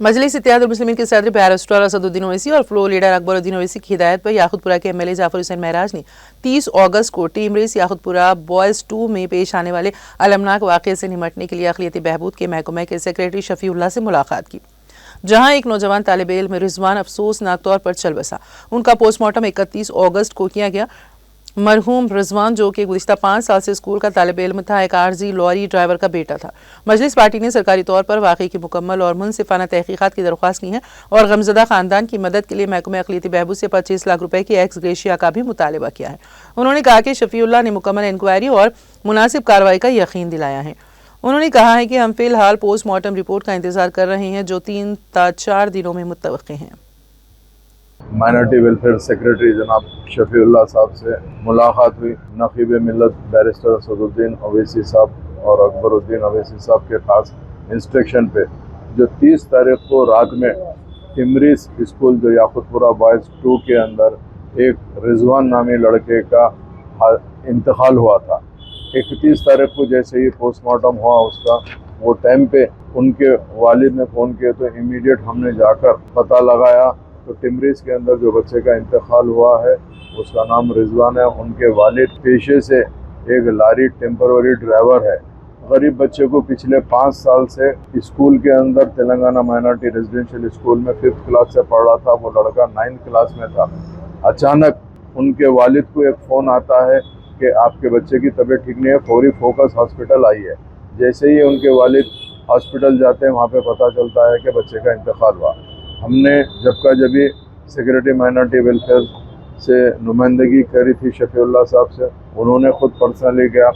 मजलिस इत्तेहादुल मुस्लिमीन के सदर बैरिस्टर असदुद्दीन ओवैसी और फ्लोर लीडर अकबरुद्दीन ओवैसी की हिदायत पर याकुतपुरा के एमएलए जाफर हुसैन महराज ने 30 अगस्त को टीम रेस याकुतपुरा बॉयज़ 2 में पेश आने वाले अलमनाक वाक़े से निमटने के लिए अक़लियती बहबूद के महकमे के सेक्रेटरी शफीउल्लाह से मुलाकात की, जहां एक नौजवान तालिब इल्म रिजवान अफसोसनाक तौर पर चल बसा। उनका पोस्टमार्टम 31 अगस्त को किया गया। मरहूम रिजवान, जो कि गुज़िश्ता 5 साल से स्कूल का तालिब इल्म था, एक आर्जी लॉरी ड्राइवर का बेटा था। मजलिस पार्टी ने सरकारी तौर पर वाक़े की मुकम्मल और मुनसिफाना तहक़ीक़ात की दरख्वास्त की है और गमज़दा ख़ानदान की मदद के लिए महकमे अक़लियती बहबूद से 25 लाख रुपए की एक्स ग्रेशिया का भी मुतालबा किया है। उन्होंने कहा कि शफीउल्लाह ने मुकम्मल इंक्वायरी और मुनासिब कार्रवाई का यकीन दिलाया है। उन्होंने कहा है कि हम फ़िलहाल पोस्टमार्टम रिपोर्ट का इंतज़ार कर रहे हैं, जो 3 ta 4 दिनों में मुतवक्किल हैं। माइनॉरिटी वेलफेयर सेक्रेटरी जनाब शफीउल्लाह साहब से मुलाकात हुई। नक़ीब मिल्लत बैरिस्टर असदुद्दीन ओवैसी साहब और अकबरुद्दीन ओवैसी साहब के खास इंस्ट्रक्शन पे जो 30 तारीख को रात में टिमरीस स्कूल जो याकुतपुरा बॉयज़ 2 के अंदर एक रिजवान नामी लड़के का इंतकाल हुआ था। 31 तारीख को जैसे ही पोस्टमार्टम हुआ उसका, वो टाइम पे उनके वालिद ने फ़ोन किया तो इमीडिएट हमने जाकर पता लगाया तो टिमरीस के अंदर जो बच्चे का इंतकाल हुआ है उसका नाम रिजवान है। उनके वालिद पेशे से एक लारी टेम्पररी ड्राइवर है। गरीब बच्चे को पिछले 5 साल से स्कूल के अंदर तेलंगाना माइनॉरिटी रेजिडेंशियल स्कूल में 5th क्लास से पढ़ रहा था। वो लड़का 9th क्लास में था। अचानक उनके वालिद को एक फ़ोन आता है कि आपके बच्चे की तबीयत ठीक नहीं है, फौरी फोकस हॉस्पिटल आई है। जैसे ही उनके वालिद हॉस्पिटल जाते हैं वहाँ पे पता चलता है कि बच्चे का इंतकाल हुआ। हमने जबकि सेक्रेटरी माइनॉरिटी वेलफेयर से नुमाइंदगी करी थी शफीउल्लाह साहब से, उन्होंने खुद पर्सनली गया।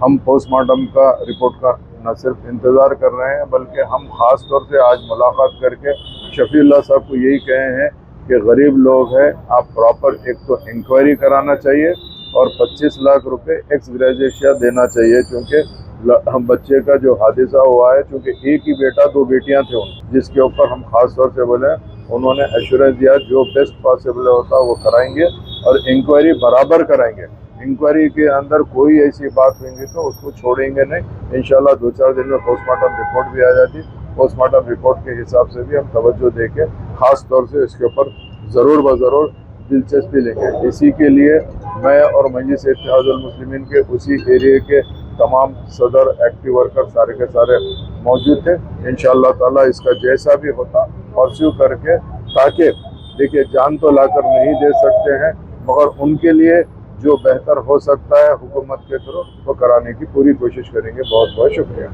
हम पोस्टमार्टम का रिपोर्ट का न सिर्फ इंतज़ार कर रहे हैं बल्कि हम ख़ास तौर से आज मुलाकात करके शफीउल्लाह साहब को यही कहे हैं कि गरीब लोग हैं, आप प्रॉपर एक तो इंक्वायरी कराना चाहिए और 25 लाख रुपए एक्स ग्रेशिया देना चाहिए, क्योंकि बच्चे का जो हादसा हुआ है, चूँकि एक ही बेटा 2 बेटियां थे जिसके ऊपर हम खास तौर से बोले, उन्होंने एश्योरेंस दिया जो बेस्ट पॉसिबल होता वो कराएंगे और इंक्वायरी बराबर कराएंगे। इंक्वायरी के अंदर कोई ऐसी बात होंगी तो उसको छोड़ेंगे नहीं। इंशाल्लाह 2-4 दिन में पोस्टमार्टम रिपोर्ट भी आ जाती। पोस्टमार्टम रिपोर्ट के हिसाब से भी हम तवज्जो देके खास तौर से इसके ऊपर ज़रूर ब ज़रूर दिलचस्पी लेंगे। इसी के लिए मैं और मजलिस इत्तेहादुल मुस्लिमीन के उसी एरिया के तमाम सदर एक्टिव वर्कर सारे के सारे मौजूद थे। इंशाअल्लाह ताला इसका जैसा भी होता परस्यू करके, ताकि देखिए जान तो लाकर नहीं दे सकते हैं मगर उनके लिए जो बेहतर हो सकता है हुकूमत के थ्रू वो कराने की पूरी कोशिश करेंगे। बहुत बहुत शुक्रिया।